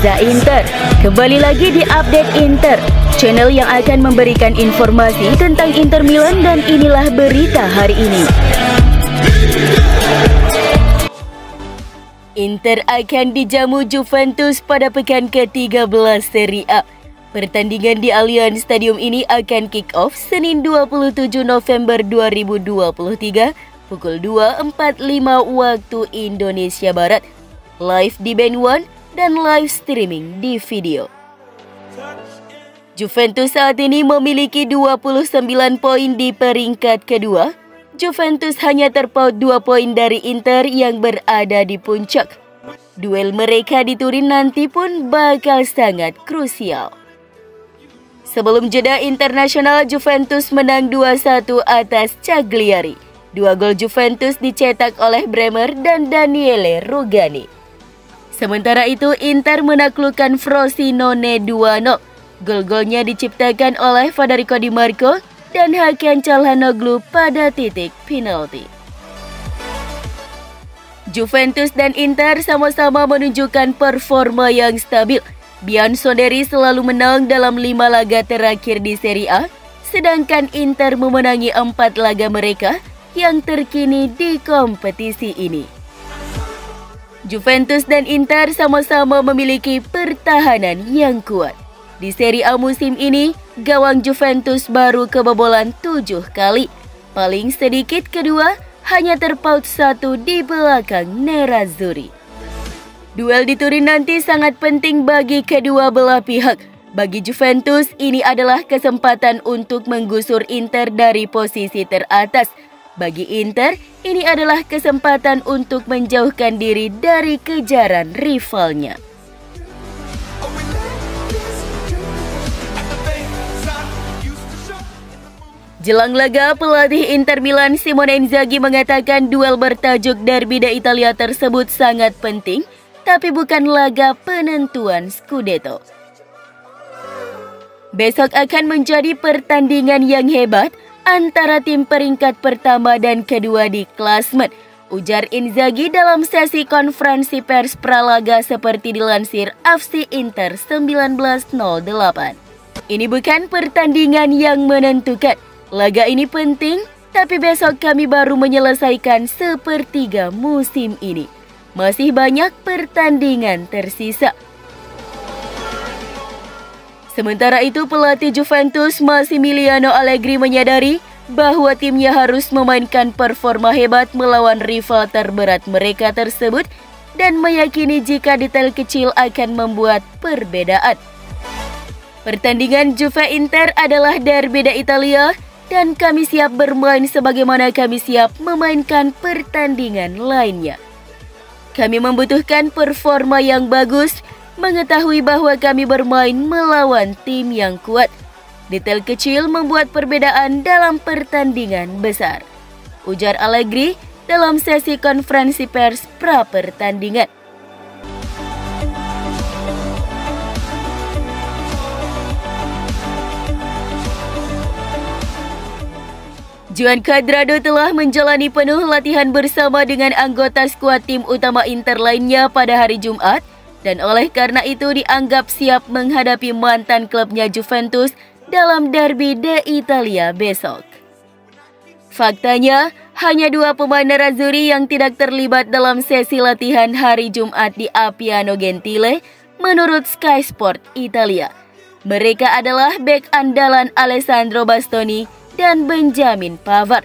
Reza Inter. Kembali lagi di Update Inter, channel yang akan memberikan informasi tentang Inter Milan, dan inilah berita hari ini. Inter akan dijamu Juventus pada pekan ke-13 Serie A. Pertandingan di Allianz Stadium ini akan kick-off Senin 27 November 2023 pukul 2.45 waktu Indonesia Barat. Live di Band One dan live streaming di video. Juventus saat ini memiliki 29 poin di peringkat kedua. Juventus hanya terpaut 2 poin dari Inter yang berada di puncak. Duel mereka di Turin nanti pun bakal sangat krusial. Sebelum jeda internasional, Juventus menang 2-1 atas Cagliari. 2 gol Juventus dicetak oleh Bremer dan Daniele Rugani. Sementara itu, Inter menaklukkan Frosinone 2-0. Gol-golnya diciptakan oleh Federico Di Marco dan Hakan Çalhanoğlu pada titik penalti. Juventus dan Inter sama-sama menunjukkan performa yang stabil. Bianconeri selalu menang dalam 5 laga terakhir di Serie A, sedangkan Inter memenangi 4 laga mereka yang terkini di kompetisi ini. Juventus dan Inter sama-sama memiliki pertahanan yang kuat. Di Serie A musim ini, gawang Juventus baru kebobolan 7 kali. Paling sedikit kedua hanya terpaut 1 di belakang Nerazzurri. Duel di Turin nanti sangat penting bagi kedua belah pihak. Bagi Juventus, ini adalah kesempatan untuk menggusur Inter dari posisi teratas. Bagi Inter, ini adalah kesempatan untuk menjauhkan diri dari kejaran rivalnya. Jelang laga, pelatih Inter Milan Simone Inzaghi mengatakan duel bertajuk Derby d'Italia tersebut sangat penting, tapi bukan laga penentuan Scudetto. Besok akan menjadi pertandingan yang hebat antara tim peringkat pertama dan kedua di klasemen, ujar Inzaghi dalam sesi konferensi pers pralaga seperti dilansir FC Inter 1908. Ini bukan pertandingan yang menentukan. Laga ini penting, tapi besok kami baru menyelesaikan sepertiga musim ini. Masih banyak pertandingan tersisa. Sementara itu, pelatih Juventus Massimiliano Allegri menyadari bahwa timnya harus memainkan performa hebat melawan rival terberat mereka tersebut dan meyakini jika detail kecil akan membuat perbedaan. Pertandingan Juve Inter adalah Derby d'Italia dan kami siap bermain sebagaimana kami siap memainkan pertandingan lainnya. Kami membutuhkan performa yang bagus, mengetahui bahwa kami bermain melawan tim yang kuat. Detail kecil membuat perbedaan dalam pertandingan besar, ujar Allegri dalam sesi konferensi pers pra-pertandingan. Juan Cuadrado telah menjalani penuh latihan bersama dengan anggota skuad tim utama Inter lainnya pada hari Jumat, dan oleh karena itu dianggap siap menghadapi mantan klubnya Juventus dalam Derby d'Italia besok. Faktanya, hanya 2 pemain Nerazzurri yang tidak terlibat dalam sesi latihan hari Jumat di Appiano Gentile menurut Sky Sport Italia. Mereka adalah bek andalan Alessandro Bastoni dan Benjamin Pavard.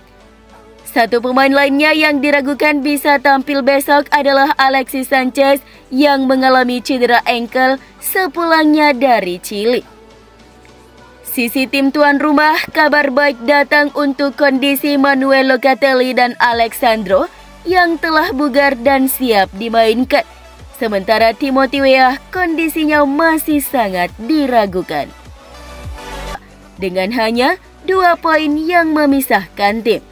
1 pemain lainnya yang diragukan bisa tampil besok adalah Alexis Sanchez yang mengalami cedera ankle sepulangnya dari Chili. Sisi tim tuan rumah, kabar baik datang untuk kondisi Manuel Locatelli dan Alexandro yang telah bugar dan siap dimainkan. Sementara Timothy Weah kondisinya masih sangat diragukan. Dengan hanya 2 poin yang memisahkan tim.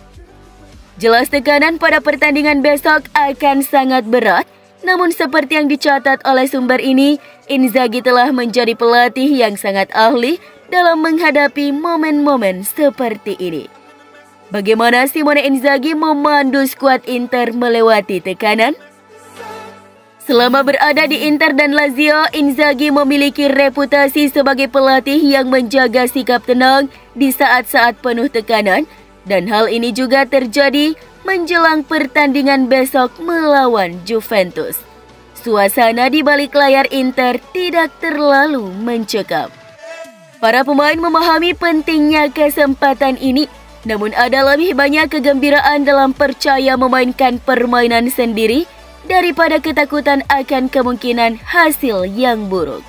Jelas tekanan pada pertandingan besok akan sangat berat, namun seperti yang dicatat oleh sumber ini, Inzaghi telah menjadi pelatih yang sangat ahli dalam menghadapi momen-momen seperti ini. Bagaimana Simone Inzaghi memandu skuad Inter melewati tekanan? Selama berada di Inter dan Lazio, Inzaghi memiliki reputasi sebagai pelatih yang menjaga sikap tenang di saat-saat penuh tekanan, dan hal ini juga terjadi menjelang pertandingan besok melawan Juventus. Suasana di balik layar Inter tidak terlalu mencekam. Para pemain memahami pentingnya kesempatan ini, namun ada lebih banyak kegembiraan dalam percaya memainkan permainan sendiri daripada ketakutan akan kemungkinan hasil yang buruk.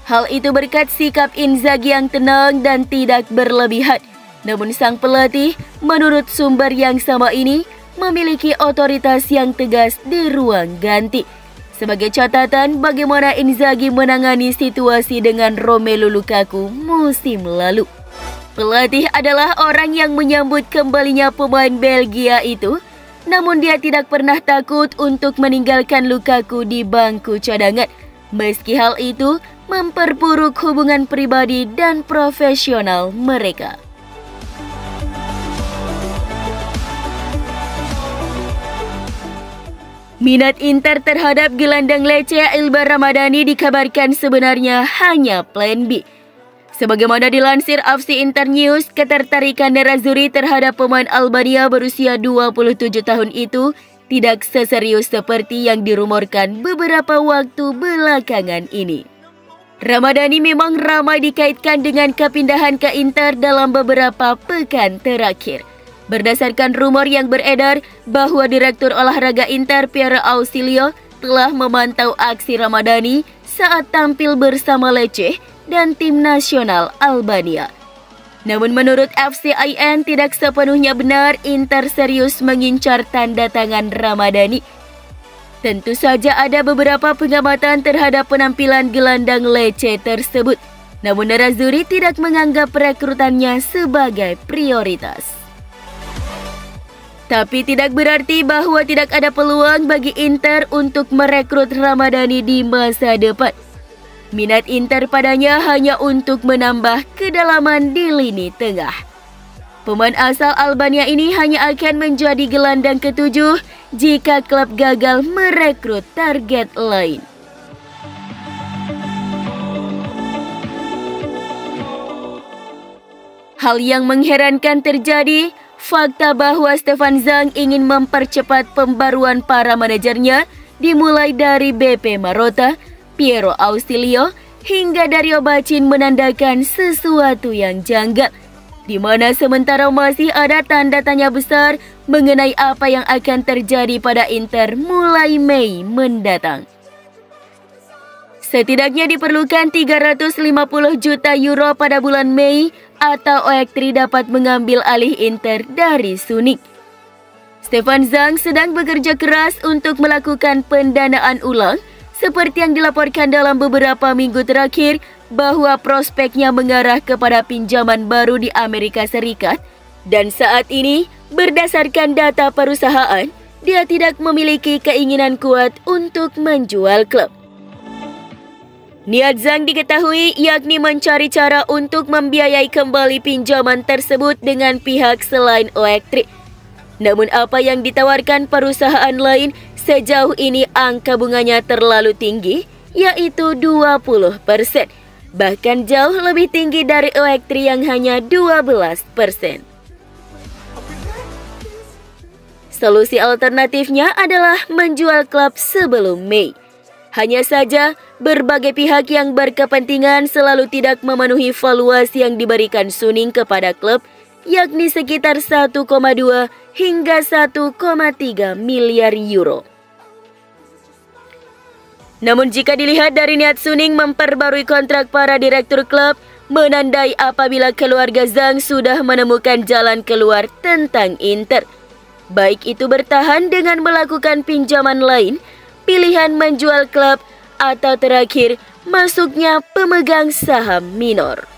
Hal itu berkat sikap Inzaghi yang tenang dan tidak berlebihan. Namun sang pelatih, menurut sumber yang sama ini, memiliki otoritas yang tegas di ruang ganti. Sebagai catatan, bagaimana Inzaghi menangani situasi dengan Romelu Lukaku musim lalu. Pelatih adalah orang yang menyambut kembalinya pemain Belgia itu, namun dia tidak pernah takut untuk meninggalkan Lukaku di bangku cadangan, meski hal itu memperburuk hubungan pribadi dan profesional mereka. Minat Inter terhadap gelandang Lecce Ilbar Ramadani dikabarkan sebenarnya hanya plan B. Sebagaimana dilansir FC Internews, ketertarikan Nerazzurri terhadap pemain Albania berusia 27 tahun itu tidak seserius seperti yang dirumorkan beberapa waktu belakangan ini. Ramadani memang ramai dikaitkan dengan kepindahan ke Inter dalam beberapa pekan terakhir. Berdasarkan rumor yang beredar bahwa Direktur Olahraga Inter Piero Ausilio telah memantau aksi Ramadani saat tampil bersama Lecce dan tim nasional Albania. Namun menurut FCIN tidak sepenuhnya benar Inter serius mengincar tanda tangan Ramadani. Tentu saja ada beberapa pengamatan terhadap penampilan gelandang Lecce tersebut. Namun Nerazzurri tidak menganggap rekrutannya sebagai prioritas. Tapi tidak berarti bahwa tidak ada peluang bagi Inter untuk merekrut Ramadani di masa depan. Minat Inter padanya hanya untuk menambah kedalaman di lini tengah. Pemain asal Albania ini hanya akan menjadi gelandang ketujuh jika klub gagal merekrut target lain. Hal yang mengherankan terjadi, fakta bahwa Stefan Zhang ingin mempercepat pembaruan para manajernya dimulai dari BP Marotta, Piero Ausilio, hingga Dario Bacin menandakan sesuatu yang janggal, di mana sementara masih ada tanda tanya besar mengenai apa yang akan terjadi pada Inter mulai Mei mendatang. Setidaknya diperlukan 350 juta euro pada bulan Mei atau OEK3 dapat mengambil alih Inter dari Sunik. Stefan Zhang sedang bekerja keras untuk melakukan pendanaan ulang, seperti yang dilaporkan dalam beberapa minggu terakhir bahwa prospeknya mengarah kepada pinjaman baru di Amerika Serikat, dan saat ini berdasarkan data perusahaan, dia tidak memiliki keinginan kuat untuk menjual klub. Niat Zhang diketahui yakni mencari cara untuk membiayai kembali pinjaman tersebut dengan pihak selain OEK3. Namun apa yang ditawarkan perusahaan lain sejauh ini angka bunganya terlalu tinggi, yaitu 20%. Bahkan jauh lebih tinggi dari OEK3 yang hanya 12%. Solusi alternatifnya adalah menjual klub sebelum Mei. Hanya saja, berbagai pihak yang berkepentingan selalu tidak memenuhi valuasi yang diberikan Suning kepada klub, yakni sekitar 1,2 hingga 1,3 miliar euro. Namun jika dilihat dari niat Suning memperbarui kontrak para direktur klub, menandai apabila keluarga Zhang sudah menemukan jalan keluar tentang Inter. Baik itu bertahan dengan melakukan pinjaman lain, pilihan menjual klub, atau terakhir masuknya pemegang saham minor.